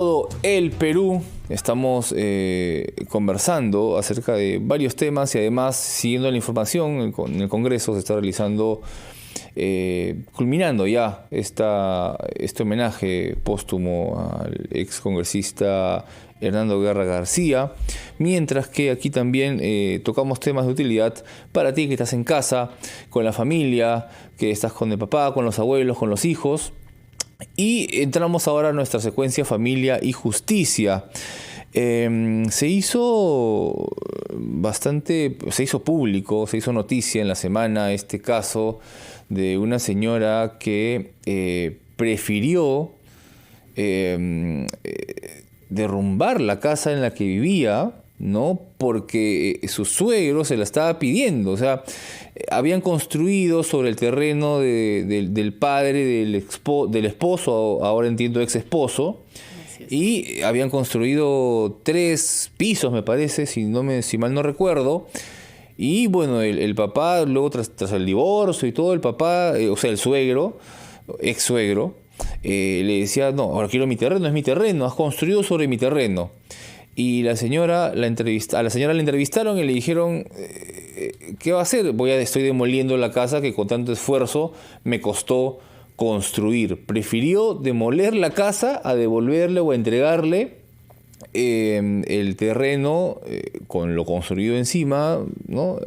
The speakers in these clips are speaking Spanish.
Todo el Perú estamos conversando acerca de varios temas y además siguiendo la información en el Congreso se está realizando, culminando ya este homenaje póstumo al ex congresista Hernando Guerra García, mientras que aquí también tocamos temas de utilidad para ti que estás en casa, con la familia, que estás con el papá, con los abuelos, con los hijos. Y entramos ahora a nuestra secuencia Familia y Justicia. Se hizo público, se hizo noticia en la semana este caso de una señora que prefirió derrumbar la casa en la que vivía, ¿no? Porque su suegro se la estaba pidiendo. O sea, habían construido sobre el terreno del padre del esposo, ahora entiendo ex esposo, y habían construido 3 pisos, me parece, si mal no recuerdo. Y bueno, el papá, luego tras el divorcio y todo, el papá, o sea, el suegro, ex suegro, le decía: no, ahora quiero mi terreno, es mi terreno, has construido sobre mi terreno. Y a la señora la entrevistaron y le dijeron: ¿qué va a hacer? Estoy demoliendo la casa que con tanto esfuerzo me costó construir. Prefirió demoler la casa a devolverle o a entregarle el terreno con lo construido encima, ¿no?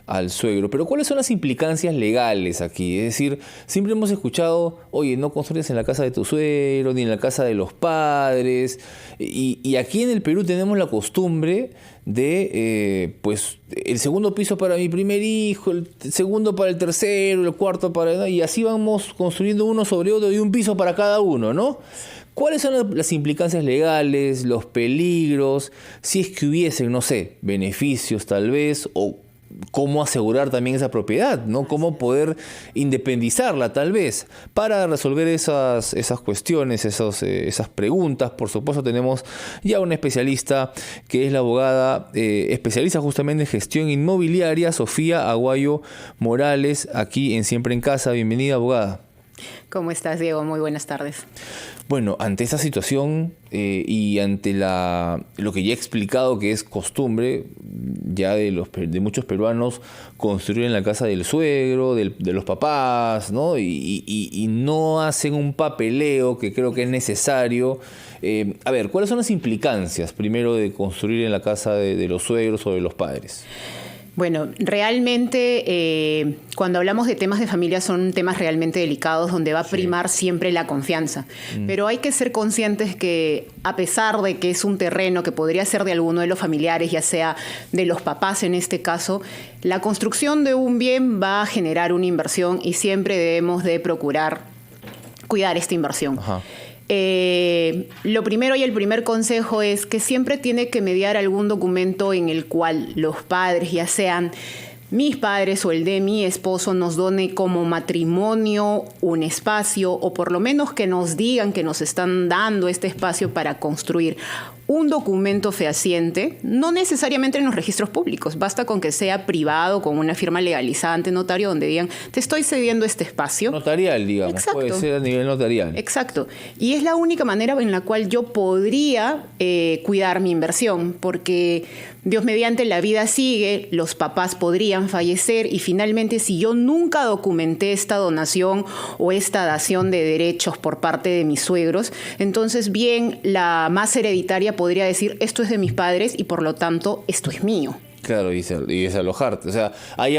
Al suegro. Pero ¿cuáles son las implicancias legales aquí? Es decir, siempre hemos escuchado: oye, no construyes en la casa de tu suegro ni en la casa de los padres. Y aquí en el Perú tenemos la costumbre de, pues, el segundo piso para mi primer hijo, el segundo para el tercero, el cuarto para... Y así vamos construyendo uno sobre otro y un piso para cada uno, ¿no? ¿Cuáles son las implicancias legales, los peligros, si es que hubiesen, no sé, beneficios tal vez, o cómo asegurar también esa propiedad, ¿no? Cómo poder independizarla tal vez. Para resolver esas cuestiones, esas preguntas, por supuesto tenemos ya una especialista que es la abogada especialista justamente en gestión inmobiliaria, Sofía Aguayo Morales, aquí en Siempre en Casa. Bienvenida, abogada. ¿Cómo estás, Diego? Muy buenas tardes. Bueno, ante esta situación y ante lo que ya he explicado, que es costumbre ya de muchos peruanos construir en la casa del suegro, de los papás, ¿no? Y no hacen un papeleo que creo que es necesario. A ver, ¿cuáles son las implicancias primero de construir en la casa de los suegros o de los padres? Bueno, realmente cuando hablamos de temas de familia son temas realmente delicados donde va a primar siempre la confianza. Pero hay que ser conscientes que a pesar de que es un terreno que podría ser de alguno de los familiares, ya sea de los papás en este caso, la construcción de un bien va a generar una inversión y siempre debemos de procurar cuidar esta inversión. Ajá. Lo primero y el primer consejo es que siempre tiene que mediar algún documento en el cual los padres, ya sean mis padres o el de mi esposo, nos done como matrimonio un espacio, o por lo menos que nos digan que nos están dando este espacio para construir un documento fehaciente, no necesariamente en los registros públicos, basta con que sea privado, con una firma legalizada ante notario donde digan: te estoy cediendo este espacio. Notarial, digamos. Exacto. Puede ser a nivel notarial. Exacto. Y es la única manera en la cual yo podría cuidar mi inversión, porque Dios mediante la vida sigue, los papás podrían fallecer y finalmente si yo nunca documenté esta donación o esta dación de derechos por parte de mis suegros, entonces bien la más hereditaria podría decir: esto es de mis padres y por lo tanto esto es mío. Claro, y desalojarte. O sea, ahí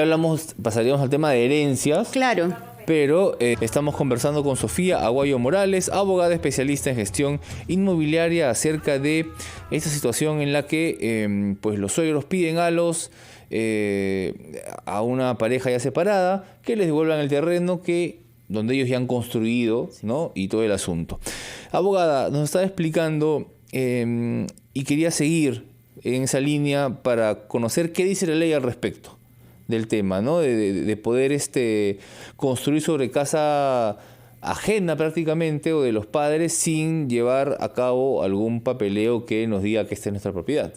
pasaríamos al tema de herencias. Claro. Pero estamos conversando con Sofía Aguayo Morales, abogada especialista en gestión inmobiliaria, acerca de esta situación en la que pues los suegros piden a una pareja ya separada que les devuelvan el terreno donde ellos ya han construido, ¿no? Y todo el asunto. Abogada, nos está explicando y quería seguir en esa línea para conocer qué dice la ley al respecto del tema, ¿no? De poder construir sobre casa ajena prácticamente o de los padres sin llevar a cabo algún papeleo que nos diga que esta es nuestra propiedad.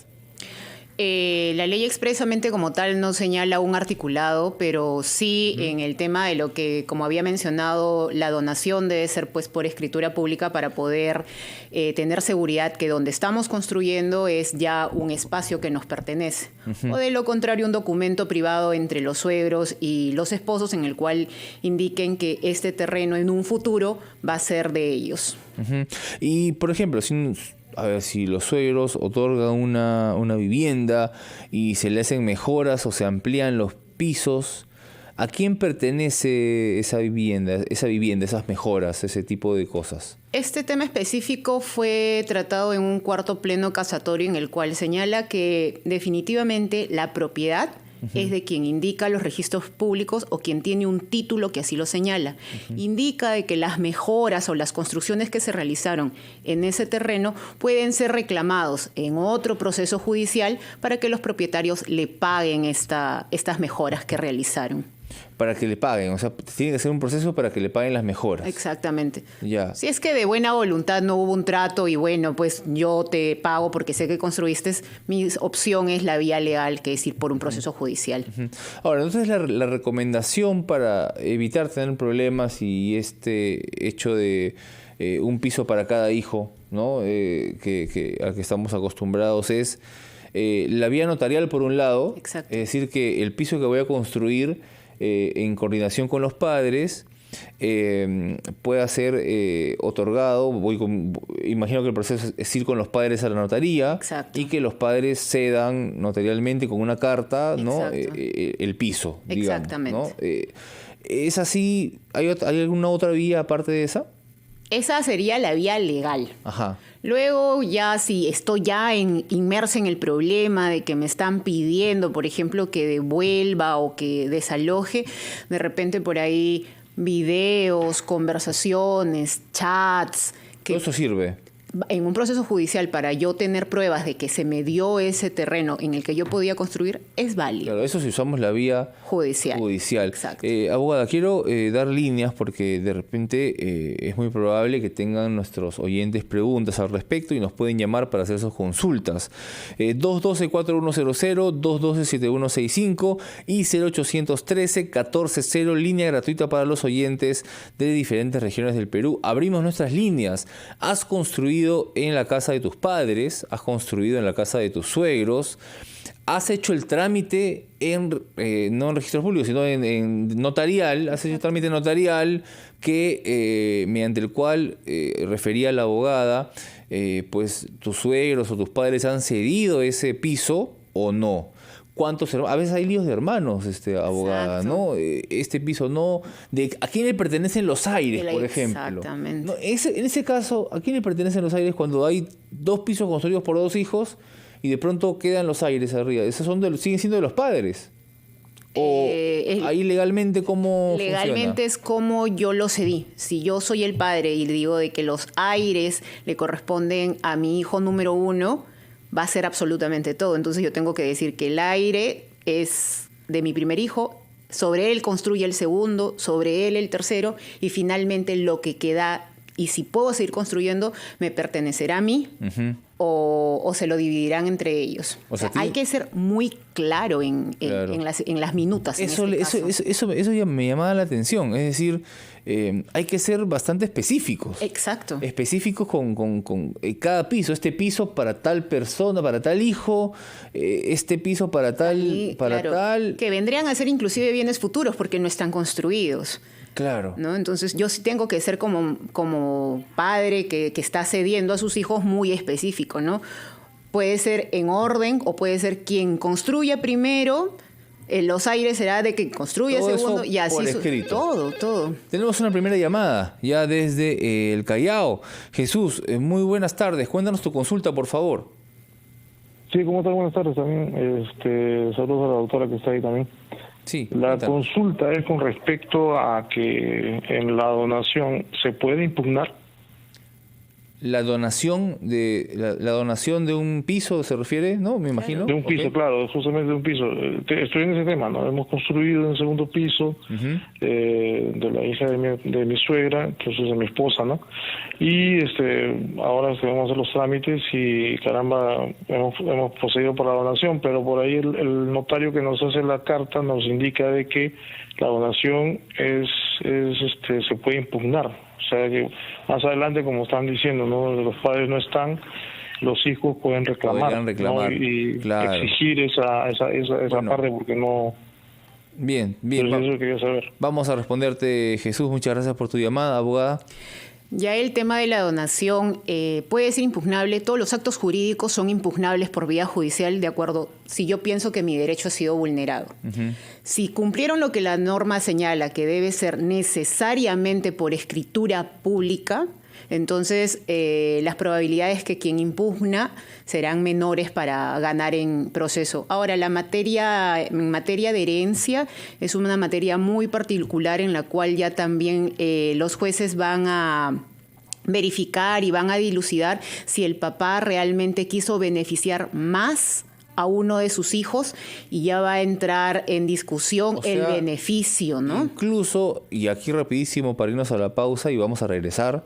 La ley expresamente como tal no señala un articulado, pero sí en el tema de lo que, como había mencionado, la donación debe ser pues por escritura pública para poder tener seguridad que donde estamos construyendo es ya un espacio que nos pertenece. O de lo contrario, un documento privado entre los suegros y los esposos en el cual indiquen que este terreno en un futuro va a ser de ellos. Y, por ejemplo, si los suegros otorgan una vivienda y se le hacen mejoras o se amplían los pisos, ¿a quién pertenece esa vivienda, esas mejoras, ese tipo de cosas? Este tema específico fue tratado en un cuarto pleno casatorio en el cual señala que definitivamente la propiedad es de quien indica los registros públicos o quien tiene un título que así lo señala. Indica de que las mejoras o las construcciones que se realizaron en ese terreno pueden ser reclamados en otro proceso judicial para que los propietarios le paguen estas mejoras que realizaron. Para que le paguen, o sea, tiene que ser un proceso para que le paguen las mejoras. Exactamente. Ya. Si es que de buena voluntad no hubo un trato y bueno, pues yo te pago porque sé que construiste, mi opción es la vía legal, que es ir por un proceso judicial. Ahora, entonces la recomendación para evitar tener problemas y este hecho de un piso para cada hijo, ¿no? Al que estamos acostumbrados es la vía notarial por un lado. Exacto. Es decir, que el piso que voy a construir en coordinación con los padres pueda ser otorgado. Imagino que el proceso es ir con los padres a la notaría. Exacto. Y que los padres cedan notarialmente con una carta, ¿no? El piso, digamos, exactamente, ¿no? ¿Es así? ¿Hay alguna otra vía aparte de esa? Esa sería la vía legal. Ajá. Luego ya si estoy ya inmersa en el problema de que me están pidiendo, por ejemplo, que devuelva o que desaloje, de repente por ahí videos, conversaciones, chats. Todo eso sirve. En un proceso judicial, para yo tener pruebas de que se me dio ese terreno en el que yo podía construir, es válido. Claro, eso si usamos la vía judicial. Exacto. Abogada, quiero dar líneas porque de repente es muy probable que tengan nuestros oyentes preguntas al respecto y nos pueden llamar para hacer sus consultas. 212-4100, 212-7165 y 0813-1400, línea gratuita para los oyentes de diferentes regiones del Perú. Abrimos nuestras líneas. ¿Has construido en la casa de tus padres? ¿Has construido en la casa de tus suegros? ¿Has hecho el trámite no en registros públicos, sino en notarial? ¿Has hecho el trámite notarial que mediante el cual refería la abogada, pues tus suegros o tus padres han cedido ese piso o no? ¿Cuántos hermanos? A veces hay líos de hermanos, abogada, exacto, ¿no? Este piso no. ¿A quién le pertenecen los aires, por ejemplo? Exactamente. ¿No? En ese caso, ¿a quién le pertenecen los aires cuando hay dos pisos construidos por dos hijos y de pronto quedan los aires arriba? Esos siguen siendo de los padres. ¿O ahí legalmente cómo legalmente funciona? es como yo lo cedí. Si yo soy el padre y le digo de que los aires le corresponden a mi hijo número 1, va a ser absolutamente todo. Entonces yo tengo que decir que el aire es de mi primer hijo, sobre él construye el segundo, sobre él el tercero, y finalmente lo que queda, y si puedo seguir construyendo, me pertenecerá a mí, o se lo dividirán entre ellos. O sea, hay que ser muy claro en las minutas. Eso ya me llamaba la atención. Es decir, hay que ser bastante específicos. Exacto. Específicos con cada piso. Este piso para tal persona, para tal hijo. Este piso para tal, tal. Que vendrían a ser inclusive bienes futuros porque no están construidos. Claro. ¿No? Entonces yo sí tengo que ser como padre que está cediendo a sus hijos muy específico, ¿no? Puede ser en orden o puede ser quien construya primero. Los aires será de que construya todo segundo y así. Por escrito. Todo. Tenemos una primera llamada ya desde el Callao. Jesús, muy buenas tardes. Cuéntanos tu consulta, por favor. Sí, ¿cómo estás? Buenas tardes también. Saludos a la doctora que está ahí también. Sí, la consulta es con respecto a que en la donación se puede impugnar. la donación de la donación de un piso se refiere, ¿no? Me imagino. De un piso, Okay. claro, justamente de un piso. Estoy en ese tema, ¿no? Hemos construido un segundo piso de la hija de mi suegra, entonces de mi esposa, ¿no? Y ahora vamos a hacer los trámites y caramba, hemos procedido por la donación, pero por ahí el notario que nos hace la carta nos indica de que la donación se puede impugnar. O sea que más adelante, como están diciendo, ¿no? Los padres no están, los hijos pueden reclamar, ¿no? Y claro. exigir esa Bueno. parte porque no... Bien. Eso quería saber. Vamos a responderte, Jesús. Muchas gracias por tu llamada, abogada. Ya el tema de la donación puede ser impugnable, todos los actos jurídicos son impugnables por vía judicial de acuerdo, si yo pienso que mi derecho ha sido vulnerado. Si cumplieron lo que la norma señala, que debe ser necesariamente por escritura pública, entonces las probabilidades que quien impugna serán menores para ganar en proceso. Ahora, en materia de herencia es una materia muy particular en la cual ya también los jueces van a verificar y van a dilucidar si el papá realmente quiso beneficiar más a uno de sus hijos y ya va a entrar en discusión el beneficio, ¿no? Incluso, y aquí rapidísimo para irnos a la pausa y vamos a regresar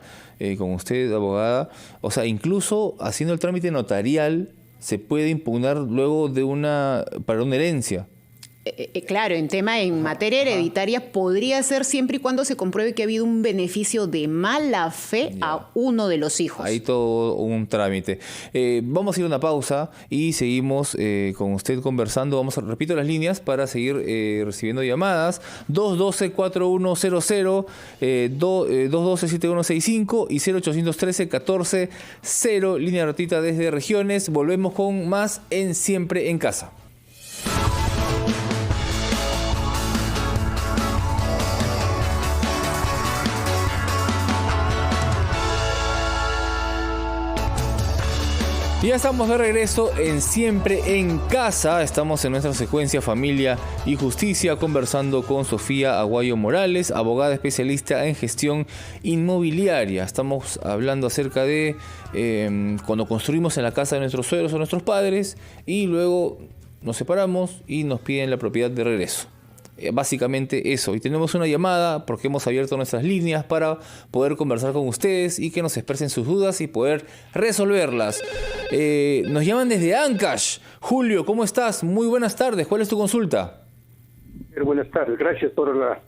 con usted, abogada, o sea, incluso haciendo el trámite notarial se puede impugnar luego para una herencia. Claro, en materia hereditaria podría ser siempre y cuando se compruebe que ha habido un beneficio de mala fe a uno de los hijos. Hay todo un trámite. Vamos a ir a una pausa y seguimos con usted conversando. Repito las líneas para seguir recibiendo llamadas. 212-4100, 212-7165 y 0813-14-0, línea gratuita desde regiones. Volvemos con más en Siempre en Casa. Ya estamos de regreso en Siempre en Casa. Estamos en nuestra secuencia Familia y Justicia conversando con Sofía Aguayo Morales, abogada especialista en gestión inmobiliaria. Estamos hablando acerca de cuando construimos en la casa de nuestros suegros o nuestros padres y luego nos separamos y nos piden la propiedad de regreso. Básicamente eso. Y tenemos una llamada porque hemos abierto nuestras líneas para poder conversar con ustedes y que nos expresen sus dudas y poder resolverlas. Nos llaman desde Ancash. Julio, ¿cómo estás? Muy buenas tardes. ¿Cuál es tu consulta? Buenas tardes. Gracias por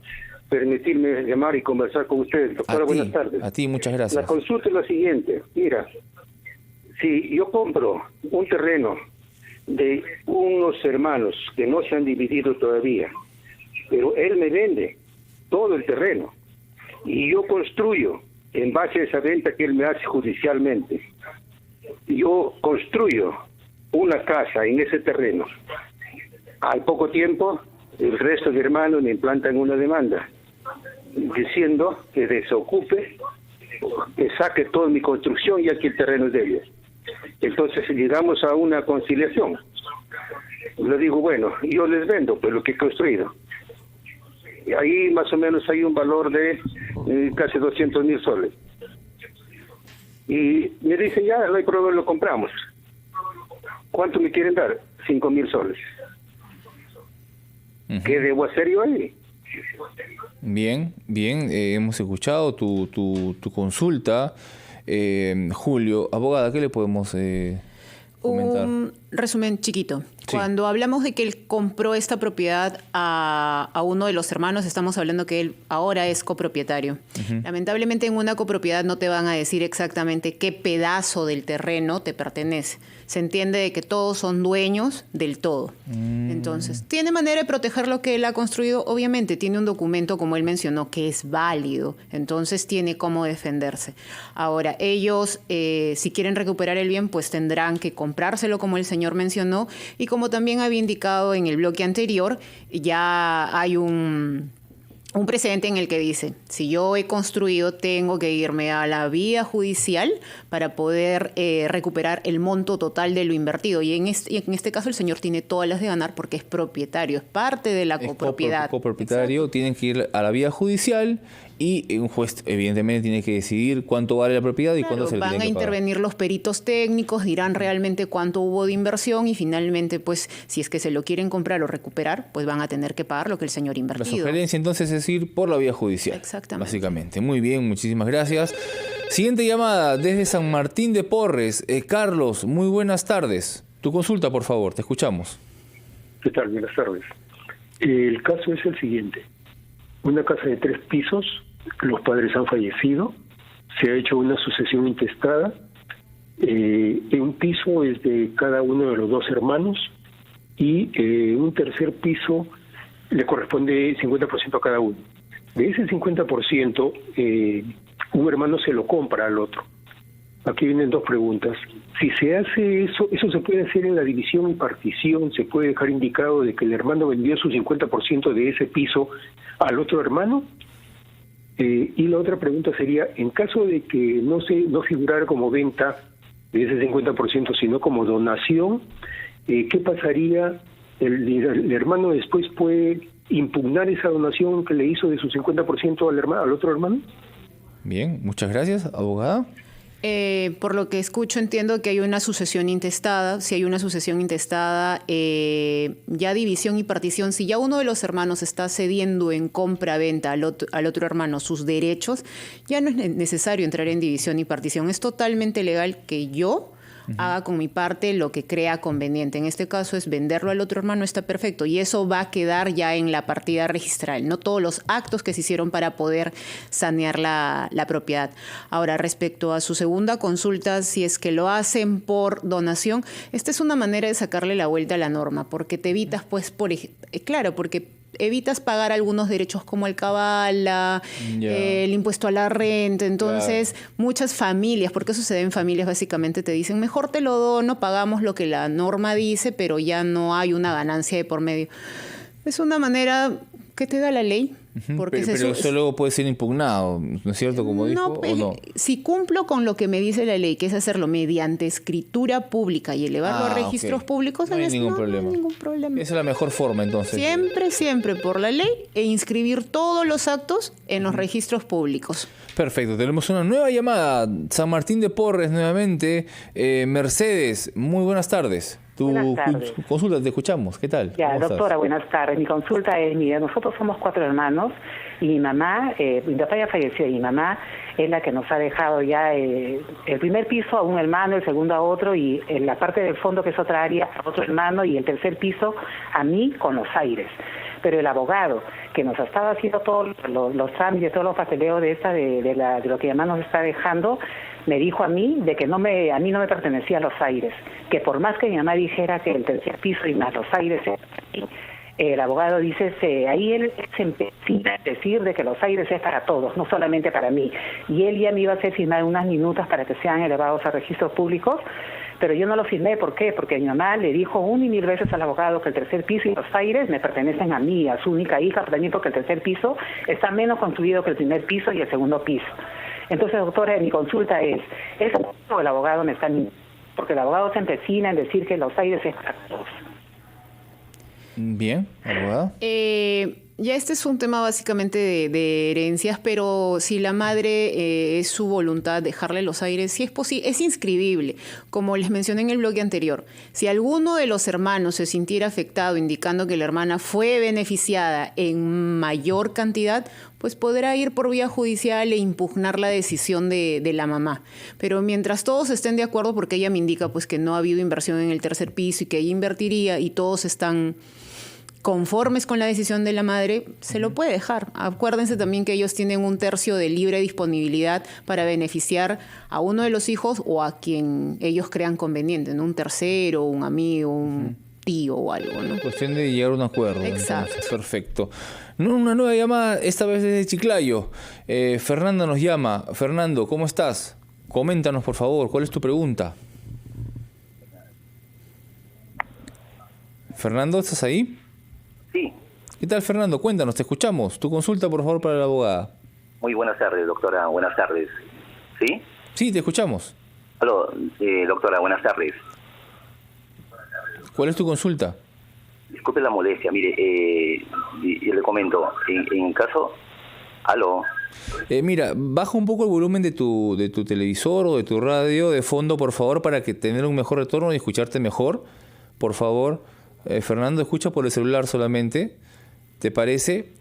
permitirme llamar y conversar con ustedes. Doctora, buenas tardes. A ti, muchas gracias. La consulta es la siguiente. Mira, si yo compro un terreno de unos hermanos que no se han dividido todavía, pero él me vende todo el terreno y yo construyo en base a esa venta que él me hace judicialmente. Yo construyo una casa en ese terreno. Al poco tiempo, el resto de hermanos me implantan una demanda diciendo que desocupe, que saque toda mi construcción y aquí el terreno es de ellos. Entonces llegamos a una conciliación. Le digo, bueno, yo les vendo pues lo que he construido. Ahí más o menos hay un valor de casi 200,000 soles. Y me dicen, ya, no hay problema, lo compramos. ¿Cuánto me quieren dar? 5,000 soles. ¿Qué debo hacer yo ahí? Bien, hemos escuchado tu consulta. Julio, abogada, ¿qué le podemos comentar? Un resumen chiquito. Sí. Cuando hablamos de que él compró esta propiedad a uno de los hermanos, estamos hablando que él ahora es copropietario. Lamentablemente en una copropiedad no te van a decir exactamente qué pedazo del terreno te pertenece. Se entiende de que todos son dueños del todo. Entonces, ¿tiene manera de proteger lo que él ha construido? Obviamente, tiene un documento, como él mencionó, que es válido. Entonces, tiene cómo defenderse. Ahora, ellos, si quieren recuperar el bien, pues tendrán que comprárselo, como el señor mencionó. Y como también había indicado en el bloque anterior, ya hay un precedente en el que dice, si yo he construido, tengo que irme a la vía judicial para poder recuperar el monto total de lo invertido. Y en este caso el señor tiene todas las de ganar porque es propietario, es parte de la copropiedad. Copropietario, tienen que ir a la vía judicial y un juez evidentemente tiene que decidir cuánto vale la propiedad y cuánto se le tiene que pagar. Van a intervenir los peritos técnicos, dirán realmente cuánto hubo de inversión y finalmente, pues, si es que se lo quieren comprar o recuperar, pues van a tener que pagar lo que el señor ha invertido. La sugerencia entonces es ir por la vía judicial. Exactamente. Básicamente. Muy bien, muchísimas gracias. Siguiente llamada desde San Martín de Porres. Carlos, muy buenas tardes. Tu consulta, por favor, te escuchamos. ¿Qué tal? Buenas tardes. El caso es el siguiente. Una casa de 3 pisos, los padres han fallecido, se ha hecho una sucesión intestada, un piso es de cada uno de los 2 hermanos y un tercer piso le corresponde 50% a cada uno. De ese 50%, un hermano se lo compra al otro. Aquí vienen 2 preguntas. Si se hace eso se puede hacer en la división y partición, se puede dejar indicado de que el hermano vendió su 50% de ese piso al otro hermano. Y la otra pregunta sería, en caso de que no figurara como venta de ese 50%, sino como donación, ¿qué pasaría? El hermano después puede impugnar esa donación que le hizo de su 50% al otro hermano. Bien, muchas gracias, abogada. Por lo que escucho, entiendo que hay una sucesión intestada. Si hay una sucesión intestada, ya división y partición, si ya uno de los hermanos está cediendo en compra-venta al otro hermano sus derechos, ya no es necesario entrar en división y partición. Es totalmente legal que yo haga con mi parte lo que crea conveniente. En este caso es venderlo al otro hermano, está perfecto. Y eso va a quedar ya en la partida registral, no todos los actos que se hicieron para poder sanear la propiedad. Ahora, respecto a su segunda consulta, si es que lo hacen por donación, esta es una manera de sacarle la vuelta a la norma, porque te evitas, pues, porque evitas pagar algunos derechos como el cabala, el impuesto a la renta. Entonces, muchas familias, porque eso se da en familias, básicamente te dicen, mejor te lo dono, pagamos lo que la norma dice, pero ya no hay una ganancia de por medio. Es una manera que te da la ley. Porque pero eso luego puede ser impugnado, ¿no es cierto? Como dijo, ¿o no? Si cumplo con lo que me dice la ley, que es hacerlo mediante escritura pública y elevarlo a registros públicos, no hay ningún problema. Esa es la mejor forma, entonces. Siempre por la ley e inscribir todos los actos en los registros públicos. Perfecto, tenemos una nueva llamada. San Martín de Porres nuevamente. Mercedes, muy buenas tardes. Tu consulta, te escuchamos. ¿Qué tal? Ya, doctora, buenas tardes. Mi consulta es, mira, nosotros somos 4 hermanos y mi mamá, mi papá ya falleció y mi mamá es la que nos ha dejado ya el primer piso a un hermano, el segundo a otro y en la parte del fondo, que es otra área, a otro hermano y el tercer piso a mí con los aires. Pero el abogado que nos estaba haciendo todos los trámites, todos los papeleos de lo que mi mamá nos está dejando, me dijo a mí de que a mí no me pertenecían los aires, que por más que mi mamá dijera que el tercer piso y más los aires, el abogado dice, ahí él se empecina a decir de que los aires es para todos, no solamente para mí. Y él ya me iba a hacer firmar unas minutas para que sean elevados a registros públicos, pero yo no lo firmé. ¿Por qué? Porque mi mamá le dijo 1 y 1000 veces al abogado que el tercer piso y los aires me pertenecen a mí, a su única hija, pero también porque el tercer piso está menos construido que el primer piso y el segundo piso. Entonces, doctora, mi consulta es el abogado me está mintiendo, porque el abogado se empecina en decir que los aires es para todos. Bien, abogada. Ya este es un tema básicamente de herencias, pero si la madre es su voluntad dejarle los aires, sí es posible, es inscribible. Como les mencioné en el bloque anterior, si alguno de los hermanos se sintiera afectado, indicando que la hermana fue beneficiada en mayor cantidad, pues podrá ir por vía judicial e impugnar la decisión de la mamá. Pero mientras todos estén de acuerdo, porque ella me indica pues que no ha habido inversión en el tercer piso y que ella invertiría y todos están conformes con la decisión de la madre, se lo puede dejar. Acuérdense también que ellos tienen 1/3 de libre disponibilidad para beneficiar a uno de los hijos o a quien ellos crean conveniente, ¿no? Un tercero, un amigo, un tío o algo, ¿no? Cuestión de llegar a un acuerdo. Exacto. Entonces, perfecto. Una nueva llamada, esta vez desde Chiclayo. Fernanda nos llama. Fernando, ¿cómo estás? Coméntanos, por favor, ¿cuál es tu pregunta? Fernando, ¿estás ahí? Sí. ¿Qué tal, Fernando? Cuéntanos, te escuchamos. Tu consulta, por favor, para la abogada. Muy buenas tardes, doctora. Buenas tardes. ¿Sí? Sí, te escuchamos. Aló, doctora, buenas tardes. ¿Cuál es tu consulta? Disculpe la molestia. Mire, yo le comento. En caso... Aló. Mira, baja un poco el volumen de tu televisor o de tu radio de fondo, por favor, para que tener un mejor retorno y escucharte mejor. Por favor, Fernando, escucha por el celular solamente. ¿Te parece?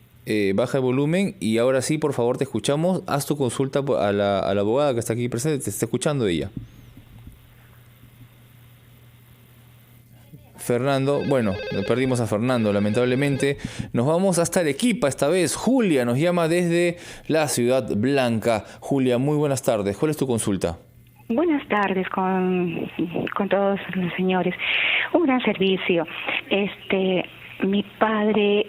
Baja el volumen y ahora sí, por favor, te escuchamos. Haz tu consulta a la abogada que está aquí presente. Te está escuchando ella. Fernando, bueno, perdimos a Fernando, lamentablemente. Nos vamos hasta Arequipa esta vez. Julia nos llama desde la Ciudad Blanca. Julia, muy buenas tardes. ¿Cuál es tu consulta? Buenas tardes con todos los señores. Un gran servicio. Mi padre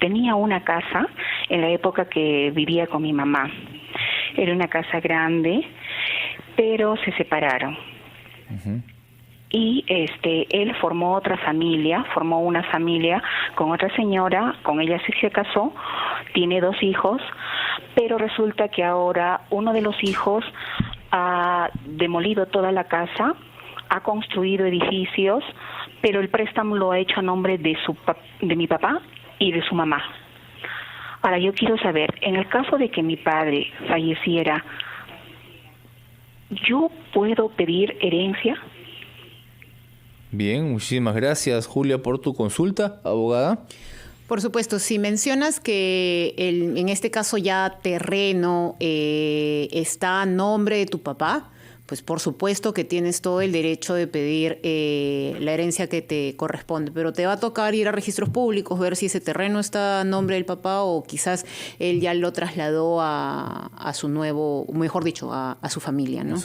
tenía una casa en la época que vivía con mi mamá. Era una casa grande, pero se separaron. Uh-huh. Y él formó una familia con otra señora, con ella sí se casó, tiene 2 hijos, pero resulta que ahora uno de los hijos ha demolido toda la casa, ha construido edificios, pero el préstamo lo ha hecho a nombre de mi papá y de su mamá. Ahora yo quiero saber, en el caso de que mi padre falleciera, ¿yo puedo pedir herencia? Bien, muchísimas gracias, Julia, por tu consulta, abogada. Por supuesto, si mencionas que en este caso ya terreno está a nombre de tu papá, pues por supuesto que tienes todo el derecho de pedir la herencia que te corresponde, pero te va a tocar ir a registros públicos, ver si ese terreno está a nombre del papá o quizás él ya lo trasladó a su nuevo, mejor dicho, a su familia, ¿no?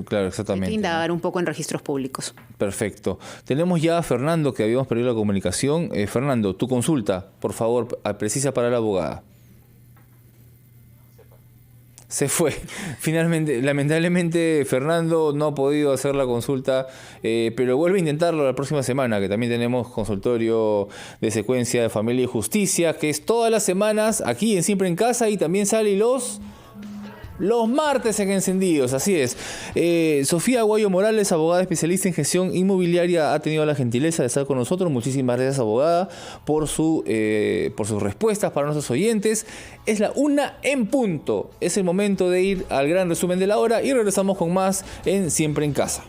Claro, exactamente. Hay que indagar un poco en registros públicos. Perfecto. Tenemos ya a Fernando, que habíamos perdido la comunicación. Fernando, tu consulta, por favor, precisa para la abogada. Se fue. Finalmente, lamentablemente, Fernando no ha podido hacer la consulta, pero vuelve a intentarlo la próxima semana, que también tenemos consultorio de secuencia de familia y justicia, que es todas las semanas aquí en Siempre en Casa y también sale los martes en Encendidos, así es. Sofía Aguayo Morales, abogada especialista en gestión inmobiliaria, ha tenido la gentileza de estar con nosotros. Muchísimas gracias, abogada, por sus respuestas para nuestros oyentes. Es la 1:00 PM. Es el momento de ir al gran resumen de la hora y regresamos con más en Siempre en Casa.